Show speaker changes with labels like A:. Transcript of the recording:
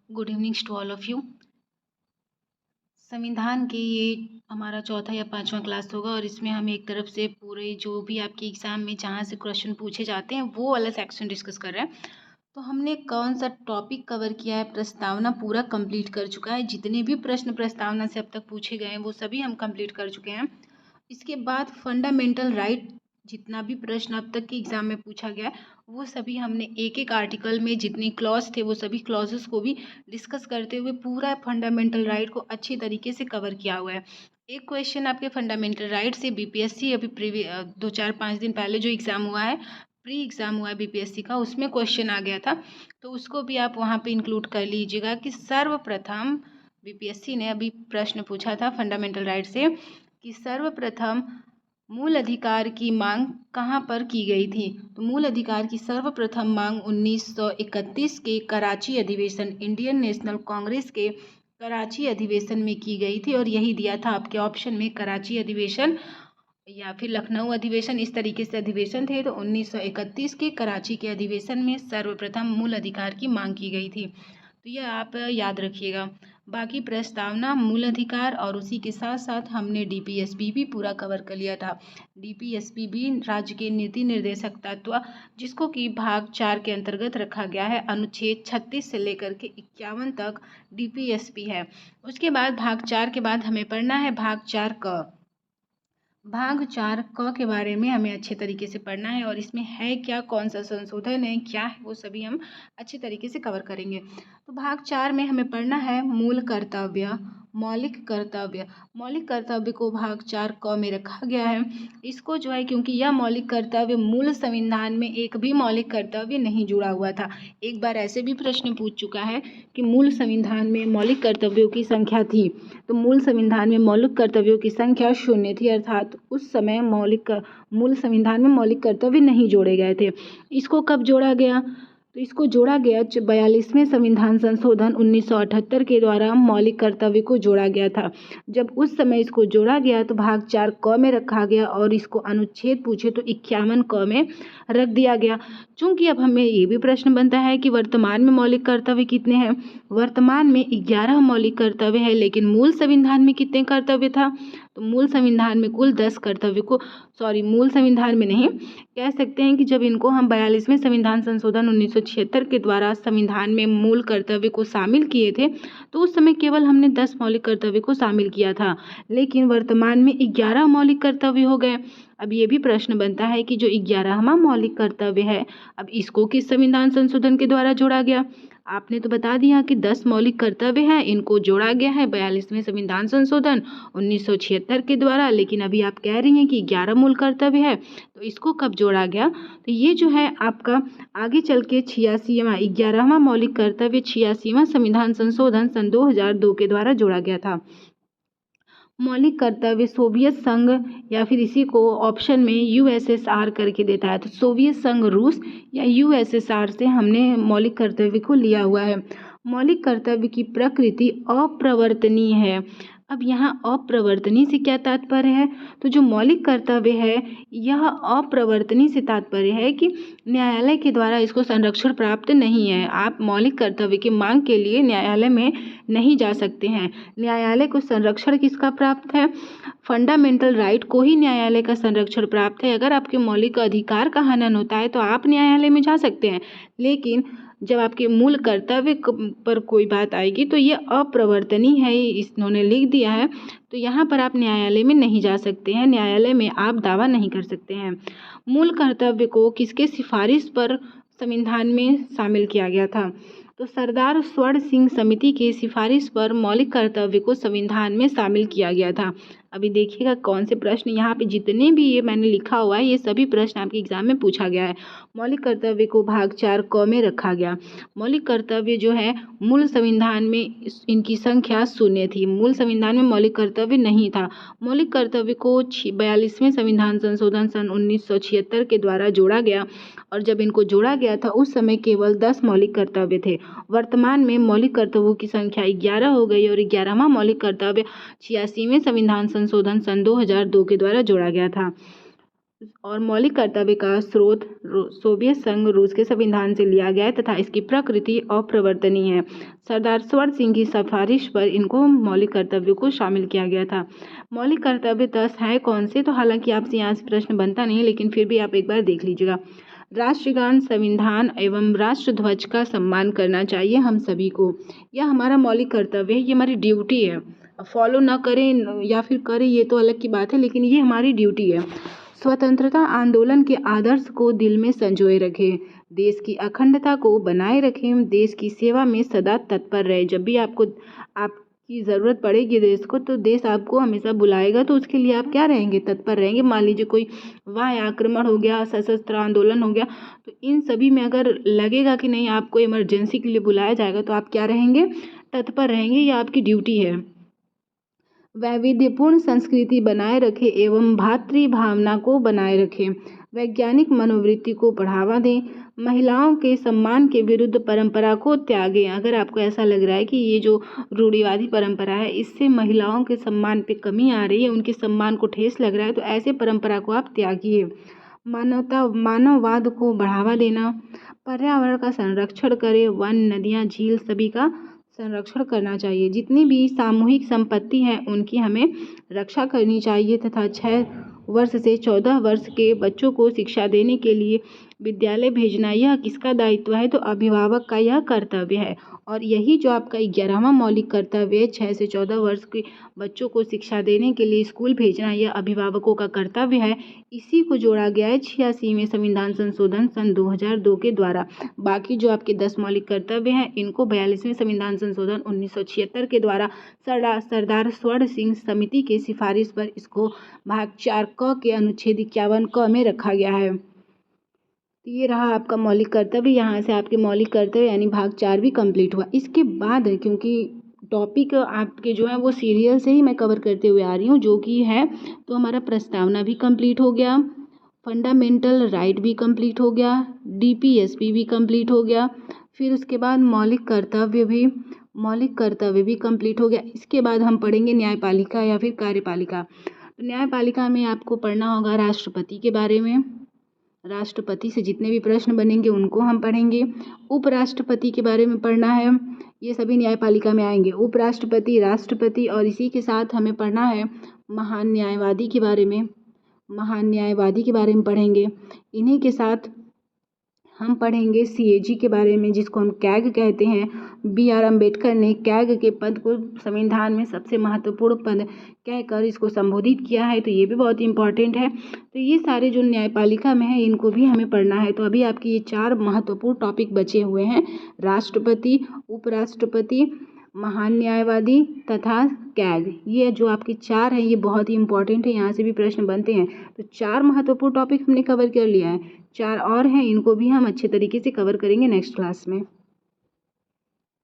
A: Good evenings to all of you. संविधान के ये हमारा चौथा या पांचवा क्लास होगा और इसमें हम एक तरफ से पूरे जो भी आपके एग्ज़ाम में जहाँ से क्वेश्चन पूछे जाते हैं वो वाला सेक्शन डिस्कस कर रहे हैं। तो हमने कौन सा टॉपिक कवर किया है? प्रस्तावना पूरा कंप्लीट कर चुका है। जितने भी प्रश्न प्रस्तावना से अब तक पूछे गए हैं वो सभी हम कंप्लीट कर चुके हैं। इसके बाद फंडामेंटल राइट जितना भी प्रश्न अब तक के एग्ज़ाम में पूछा गया है वो सभी हमने एक एक आर्टिकल में जितने क्लॉज थे वो सभी क्लॉजेस को भी डिस्कस करते हुए पूरा फंडामेंटल राइट को अच्छी तरीके से कवर किया हुआ है। एक क्वेश्चन आपके फंडामेंटल राइट से बीपीएससी अभी 2-4-5 दिन पहले जो एग्ज़ाम हुआ है, प्री एग्ज़ाम हुआ है बीपीएससी का, उसमें क्वेश्चन आ गया था। तो उसको भी आप वहाँ पे इंक्लूड कर लीजिएगा कि सर्वप्रथम बीपीएससी ने अभी प्रश्न पूछा था फंडामेंटल राइट से कि सर्वप्रथम मूल अधिकार की मांग कहाँ पर की गई थी। तो मूल अधिकार की सर्वप्रथम मांग 1931 के कराची अधिवेशन, इंडियन नेशनल कांग्रेस के कराची अधिवेशन में की गई थी और यही दिया था आपके ऑप्शन में, कराची अधिवेशन या फिर लखनऊ अधिवेशन, इस तरीके से अधिवेशन थे। तो 1931 के कराची के अधिवेशन में सर्वप्रथम मूल अधिकार की मांग की गई थी। तो यह आप याद रखिएगा। बाकी प्रस्तावना, मूल अधिकार और उसी के साथ साथ हमने डीपीएसपी भी पूरा कवर कर लिया था। डीपीएसपी भी राज्य के नीति निर्देशक तत्व, जिसको कि भाग 4 के अंतर्गत रखा गया है। अनुच्छेद 36 से लेकर के 51 तक डीपीएसपी है। उसके बाद भाग 4 के बाद हमें पढ़ना है भाग 4 क। भाग 4 क के बारे में हमें अच्छे तरीके से पढ़ना है और इसमें है क्या, कौन सा संशोधन है, क्या है, वो सभी हम अच्छे तरीके से कवर करेंगे। तो भाग 4 में हमें पढ़ना है मूल कर्तव्य, मौलिक कर्तव्य। मौलिक कर्तव्य को भाग 4 क में रखा गया है। इसको जो है, क्योंकि यह मौलिक कर्तव्य मूल संविधान में एक भी मौलिक कर्तव्य नहीं जुड़ा हुआ था। एक बार ऐसे भी प्रश्न पूछ चुका है कि मूल संविधान में मौलिक कर्तव्यों की संख्या थी, तो मूल संविधान में मौलिक कर्तव्यों की संख्या 0 थी, अर्थात उस समय मूल संविधान में मौलिक कर्तव्य नहीं जोड़े गए थे। इसको कब जोड़ा गया? तो इसको जोड़ा गया 42वें संविधान संशोधन 1978 के द्वारा मौलिक कर्तव्य को जोड़ा गया था। जब उस समय इसको जोड़ा गया तो भाग 4 क में रखा गया और इसको अनुच्छेद पूछे तो 51 क में रख दिया गया। चूंकि अब हमें ये भी प्रश्न बनता है कि वर्तमान में मौलिक कर्तव्य कितने हैं। वर्तमान में 11 मौलिक कर्तव्य है, लेकिन मूल संविधान में कितने कर्तव्य था? तो मूल संविधान में कुल 10 कर्तव्य को, मूल संविधान में नहीं, कह सकते हैं कि जब इनको हम 42वें संविधान संशोधन 1976 के द्वारा संविधान में मूल कर्तव्य को शामिल किए थे तो उस समय केवल हमने 10 मौलिक कर्तव्य को शामिल किया था, लेकिन वर्तमान में 11 मौलिक कर्तव्य हो गए। अब ये भी प्रश्न बनता है कि जो 11वां मौलिक कर्तव्य है, अब इसको किस संविधान संशोधन के द्वारा जोड़ा गया? आपने तो बता दिया कि 10 मौलिक कर्तव्य हैं, इनको जोड़ा गया है 42वें संविधान संशोधन 1976 के द्वारा, लेकिन अभी आप कह रही हैं कि 11 मूल कर्तव्य है, तो इसको कब जोड़ा गया? तो ये जो है आपका आगे चल के 11वां मौलिक कर्तव्य 86वां संविधान संशोधन सन 2002 के द्वारा जोड़ा गया था। मौलिक कर्तव्य सोवियत संघ या फिर इसी को ऑप्शन में यूएसएसआर करके देता है, तो सोवियत संघ रूस या यूएसएसआर से हमने मौलिक कर्तव्य को लिया हुआ है। मौलिक कर्तव्य की प्रकृति अप्रवर्तनीय है। अब यहाँ अप्रवर्तनीय से क्या तात्पर्य है? तो जो मौलिक कर्तव्य है यह अप्रवर्तनीय से तात्पर्य है कि न्यायालय के द्वारा इसको संरक्षण प्राप्त नहीं है। आप मौलिक कर्तव्य की मांग के लिए न्यायालय में नहीं जा सकते हैं। न्यायालय को संरक्षण किसका प्राप्त है? फंडामेंटल राइट को ही न्यायालय का संरक्षण प्राप्त है। अगर आपके मौलिक अधिकार का हनन होता है तो आप न्यायालय में जा सकते हैं, लेकिन जब आपके मूल कर्तव्य पर कोई बात आएगी तो ये अप्रवर्तनीय है, इन्होंने लिख दिया है, तो यहाँ पर आप न्यायालय में नहीं जा सकते हैं, न्यायालय में आप दावा नहीं कर सकते हैं। मूल कर्तव्य को किसके सिफारिश पर संविधान में शामिल किया गया था? तो सरदार स्वर्ण सिंह समिति की सिफारिश पर मौलिक कर्तव्य को संविधान में शामिल किया गया था। अभी देखिएगा कौन से प्रश्न, यहाँ पे जितने भी ये मैंने लिखा हुआ है ये सभी प्रश्न आपके एग्जाम में पूछा गया है। मौलिक कर्तव्य को भाग 4 क में रखा गया। मौलिक कर्तव्य जो है मूल संविधान में इनकी संख्या 0 थी, मूल संविधान में मौलिक कर्तव्य नहीं था। मौलिक कर्तव्य को 42वें संविधान संशोधन सन 1976 के द्वारा जोड़ा गया और जब इनको जोड़ा गया था उस समय केवल 10 मौलिक कर्तव्य थे। वर्तमान में मौलिक कर्तव्यों की संख्या 11 हो गई और 11वां मौलिक कर्तव्य 86वें संविधान संशोधन सन 2002 के द्वारा जोड़ा गया था। और मौलिक कर्तव्य का स्रोत सोवियत संघ रूस के संविधान से लिया गया है तथा इसकी प्रकृति अपरिवर्तनीय है। सरदार स्वर्ण सिंह की सिफारिश पर इनको मौलिक कर्तव्यों को शामिल किया गया था। मौलिक कर्तव्य 10 है कौन से? तो हालांकि आपसे यहाँ से प्रश्न बनता नहीं, लेकिन फिर भी आप एक बार देख लीजिएगा। राष्ट्रगान, संविधान एवं राष्ट्र ध्वज का सम्मान करना चाहिए हम सभी को। यह हमारा मौलिक कर्तव्य है, ये हमारी ड्यूटी है। फॉलो ना करें या फिर करें ये तो अलग की बात है, लेकिन ये हमारी ड्यूटी है। स्वतंत्रता आंदोलन के आदर्श को दिल में संजोए रखें, देश की अखंडता को बनाए रखें, देश की सेवा में सदा तत्पर रहे। जब भी आपकी ज़रूरत पड़ेगी देश को, तो देश आपको हमेशा बुलाएगा, तो उसके लिए आप क्या रहेंगे? तत्पर रहेंगे। मान लीजिए कोई वाह्य आक्रमण हो गया, सशस्त्र आंदोलन हो गया, तो इन सभी में अगर लगेगा कि नहीं आपको इमरजेंसी के लिए बुलाया जाएगा, तो आप क्या रहेंगे? तत्पर रहेंगे। ये आपकी ड्यूटी है। वैविध्यपूर्ण संस्कृति बनाए रखें एवं भातृ भावना को बनाए रखें, वैज्ञानिक मनोवृत्ति को बढ़ावा दें, महिलाओं के सम्मान के विरुद्ध परंपरा को त्यागें। अगर आपको ऐसा लग रहा है कि ये जो रूढ़िवादी परंपरा है इससे महिलाओं के सम्मान पे कमी आ रही है, उनके सम्मान को ठेस लग रहा है, तो ऐसे परंपरा को आप त्यागिए। मानववाद को बढ़ावा देना, पर्यावरण का संरक्षण करें, वन, नदियाँ, झील सभी का संरक्षण करना चाहिए। जितनी भी सामूहिक संपत्ति है उनकी हमें रक्षा करनी चाहिए तथा 6 वर्ष से 14 वर्ष के बच्चों को शिक्षा देने के लिए विद्यालय भेजना यह किसका दायित्व है? तो अभिभावक का यह कर्तव्य है। और यही जो आपका 11वां मौलिक कर्तव्य है, 6 से 14 वर्ष के बच्चों को शिक्षा देने के लिए स्कूल भेजना, यह अभिभावकों का कर्तव्य है। इसी को जोड़ा गया है 86वें संविधान संशोधन सन 2002 के द्वारा। बाकी जो आपके 10 मौलिक कर्तव्य हैं इनको 42वें संविधान संशोधन 1976 के द्वारा सरदार स्वर्ण सिंह समिति के सिफारिश पर इसको भाग 4 क के अनुच्छेद 51 क में रखा गया है। तो ये रहा आपका मौलिक कर्तव्य। यहाँ से आपके मौलिक कर्तव्य यानी भाग 4 भी कंप्लीट हुआ। इसके बाद क्योंकि टॉपिक आपके जो है वो सीरियल से ही मैं कवर करते हुए आ रही हूँ, जो कि है, तो हमारा प्रस्तावना भी कंप्लीट हो गया, फंडामेंटल राइट भी कंप्लीट हो गया, DPSP भी कंप्लीट हो गया, फिर उसके बाद मौलिक कर्तव्य भी कंप्लीट हो गया। इसके बाद हम पढ़ेंगे न्यायपालिका या फिर कार्यपालिका। तो न्यायपालिका में आपको पढ़ना होगा राष्ट्रपति के बारे में। राष्ट्रपति से जितने भी प्रश्न बनेंगे उनको हम पढ़ेंगे। उपराष्ट्रपति के बारे में पढ़ना है, ये सभी न्यायपालिका में आएंगे। उपराष्ट्रपति, राष्ट्रपति, और इसी के साथ हमें पढ़ना है महान न्यायवादी के बारे में पढ़ेंगे। इन्हीं के साथ हम पढ़ेंगे CAG के बारे में, जिसको हम कैग कहते हैं। BR अम्बेडकर ने कैग के पद को संविधान में सबसे महत्वपूर्ण पद कहकर इसको संबोधित किया है, तो ये भी बहुत इंपॉर्टेंट है। तो ये सारे जो न्यायपालिका में है इनको भी हमें पढ़ना है। तो अभी आपके ये 4 महत्वपूर्ण टॉपिक बचे हुए हैं, राष्ट्रपति, उपराष्ट्रपति, महान न्यायवादी तथा कैग। ये जो आपके 4 हैं ये बहुत ही इंपॉर्टेंट है, यहाँ से भी प्रश्न बनते हैं। तो 4 महत्वपूर्ण टॉपिक हमने कवर कर लिया है, 4 और हैं, इनको भी हम अच्छे तरीके से कवर करेंगे नेक्स्ट क्लास में।